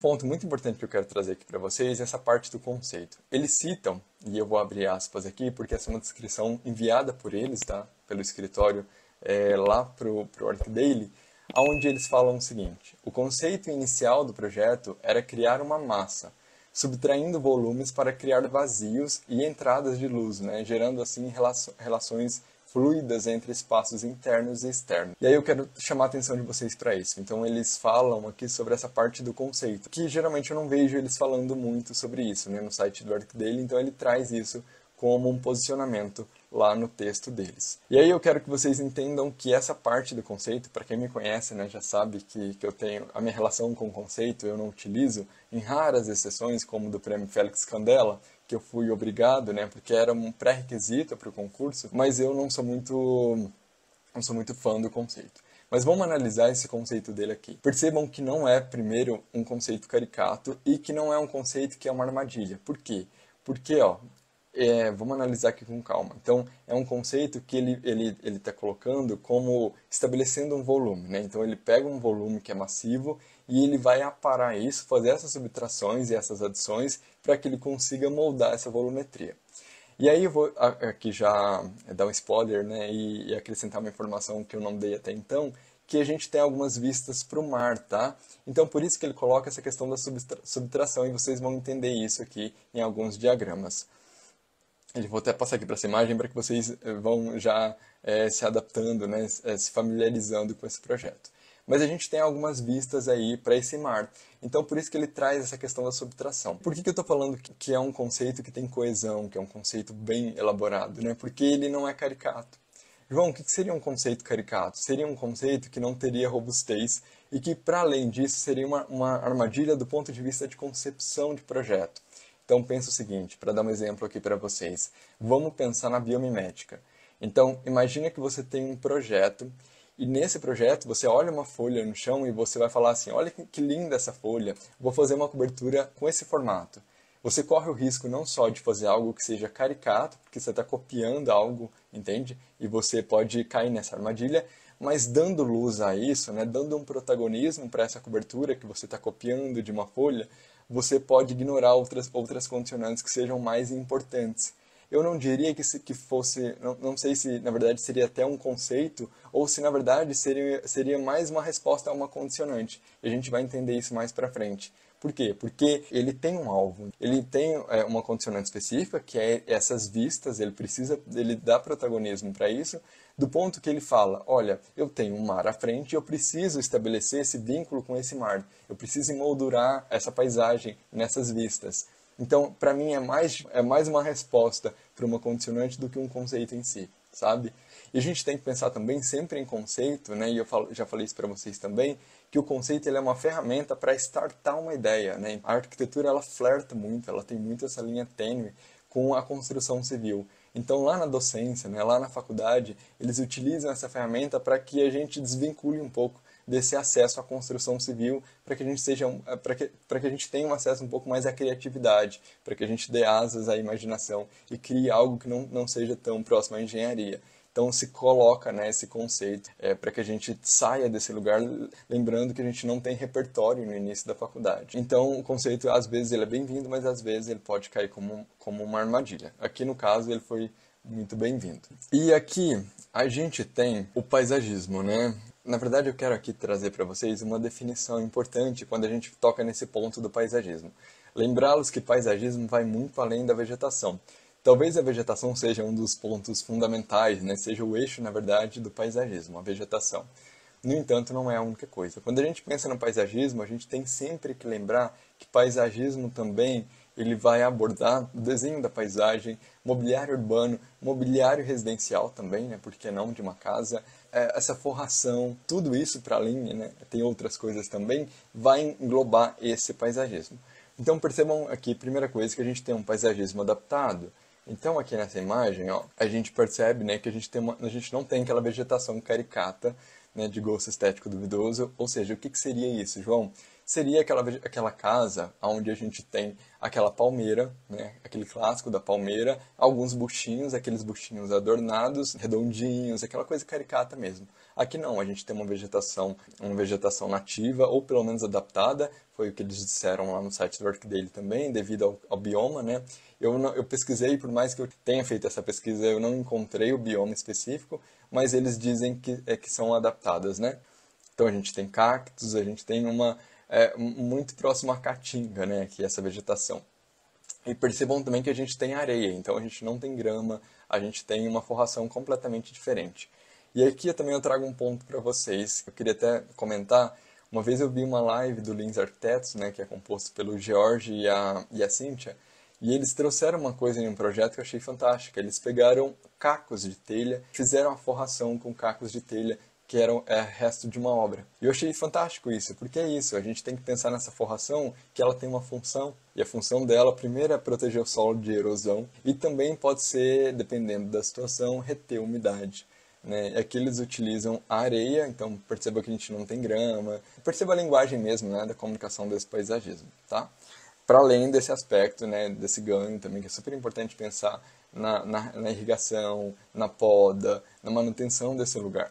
Ponto muito importante que eu quero trazer aqui para vocês é essa parte do conceito. Eles citam, e eu vou abrir aspas aqui, porque essa é uma descrição enviada por eles, tá? Pelo escritório, lá pro ArcDaily, onde eles falam o seguinte: o conceito inicial do projeto era criar uma massa, subtraindo volumes para criar vazios e entradas de luz, né? Gerando assim relações fluidas entre espaços internos e externos. E aí eu quero chamar a atenção de vocês para isso. Então eles falam aqui sobre essa parte do conceito, que geralmente eu não vejo eles falando muito sobre isso, né, no site do ArcDaily, então ele traz isso como um posicionamento lá no texto deles. E aí eu quero que vocês entendam que essa parte do conceito, para quem me conhece, né, já sabe que eu tenho a minha relação com o conceito, eu não utilizo, em raras exceções, como do Prêmio Félix Candela, que eu fui obrigado, né, porque era um pré-requisito para o concurso, mas eu não sou muito fã do conceito. Mas vamos analisar esse conceito dele aqui. Percebam que não é, primeiro, um conceito caricato e que não é um conceito que é uma armadilha. Por quê? Porque, vamos analisar aqui com calma. Então, é um conceito que ele está colocando como estabelecendo um volume, né? Então, ele pega um volume que é massivo e ele vai aparar isso, fazer essas subtrações e essas adições para que ele consiga moldar essa volumetria. E aí eu vou aqui já dar um spoiler, né, e acrescentar uma informação que eu não dei até então, que a gente tem algumas vistas para o mar, tá? Então por isso que ele coloca essa questão da subtração e vocês vão entender isso aqui em alguns diagramas. Eu vou até passar aqui para essa imagem para que vocês vão já se adaptando, né, se familiarizando com esse projeto. Mas a gente tem algumas vistas aí para esse mar. Então, por isso que ele traz essa questão da subtração. Por que eu estou falando que é um conceito que tem coesão, que é um conceito bem elaborado, né? Porque ele não é caricato. João, o que seria um conceito caricato? Seria um conceito que não teria robustez e que, para além disso, seria uma armadilha do ponto de vista de concepção de projeto. Então, pensa o seguinte, para dar um exemplo aqui para vocês. Vamos pensar na biomimética. Então, imagina que você tem um projeto e nesse projeto você olha uma folha no chão e você vai falar assim, olha que linda essa folha, vou fazer uma cobertura com esse formato. Você corre o risco não só de fazer algo que seja caricato, porque você está copiando algo, entende? E você pode cair nessa armadilha, mas dando luz a isso, né, dando um protagonismo para essa cobertura que você está copiando de uma folha, você pode ignorar outras condicionantes que sejam mais importantes. Eu não diria que fosse, não sei se na verdade seria até um conceito ou se na verdade seria mais uma resposta a uma condicionante. E a gente vai entender isso mais para frente. Por quê? Porque ele tem um alvo, ele tem uma condicionante específica, que é essas vistas, ele dá protagonismo para isso, do ponto que ele fala, olha, eu tenho um mar à frente e eu preciso estabelecer esse vínculo com esse mar, eu preciso emoldurar essa paisagem nessas vistas. Então, para mim, é mais uma resposta para uma condicionante do que um conceito em si, sabe? E a gente tem que pensar também sempre em conceito, né? E já falei isso para vocês também, que o conceito ele é uma ferramenta para startar uma ideia, né? A arquitetura, ela flerta muito, ela tem muito essa linha tênue com a construção civil. Então, lá na docência, né, lá na faculdade, eles utilizam essa ferramenta para que a gente desvincule um pouco desse acesso à construção civil, para que a gente para que a gente tenha um acesso um pouco mais à criatividade, para que a gente dê asas à imaginação e crie algo que não seja tão próximo à engenharia. Então se coloca, né, esse conceito para que a gente saia desse lugar, lembrando que a gente não tem repertório no início da faculdade. Então o conceito às vezes ele é bem-vindo, mas às vezes ele pode cair como uma armadilha. Aqui no caso ele foi muito bem-vindo. E aqui a gente tem o paisagismo, né? Na verdade, eu quero aqui trazer para vocês uma definição importante quando a gente toca nesse ponto do paisagismo. Lembrá-los que paisagismo vai muito além da vegetação. Talvez a vegetação seja um dos pontos fundamentais, né? Seja o eixo, na verdade, do paisagismo, a vegetação. No entanto, não é a única coisa. Quando a gente pensa no paisagismo, a gente tem sempre que lembrar que paisagismo também ele vai abordar o desenho da paisagem, mobiliário urbano, mobiliário residencial também, né? Por que não de uma casa? Essa forração, tudo isso para além, né? Tem outras coisas também, vai englobar esse paisagismo. Então percebam aqui, primeira coisa, que a gente tem um paisagismo adaptado. Então aqui nessa imagem, ó, a gente percebe, né, que a gente não tem aquela vegetação caricata, né, de gosto estético duvidoso. Ou seja, o que seria isso, João? seria aquela casa onde a gente tem aquela palmeira, né, aquele clássico da palmeira, alguns buchinhos, aqueles buchinhos adornados, redondinhos, aquela coisa caricata mesmo. Aqui não, a gente tem uma vegetação nativa, ou pelo menos adaptada, foi o que eles disseram lá no site do Orchidale também, devido ao bioma, né? Eu pesquisei, por mais que eu tenha feito essa pesquisa, eu não encontrei o bioma específico, mas eles dizem que são adaptadas, né? Então a gente tem cactos, a gente tem muito próximo à caatinga, né? Que é essa vegetação. E percebam também que a gente tem areia, então a gente não tem grama, a gente tem uma forração completamente diferente. E aqui eu trago um ponto para vocês, que eu queria até comentar. Uma vez eu vi uma live do Lins Arquitetos, né, que é composto pelo George e a Cíntia, e eles trouxeram uma coisa em um projeto que eu achei fantástica. Eles pegaram cacos de telha, fizeram a forração com cacos de telha, que eram resto de uma obra. E eu achei fantástico isso, porque é isso, a gente tem que pensar nessa forração que ela tem uma função, e a função dela, primeiro, é proteger o solo de erosão, e também pode ser, dependendo da situação, reter umidade. Né? Aqui eles utilizam a areia, então perceba que a gente não tem grama, perceba a linguagem mesmo, né, da comunicação desse paisagismo, tá? Para além desse aspecto, né, desse ganho também, que é super importante pensar na irrigação, na poda, na manutenção desse lugar.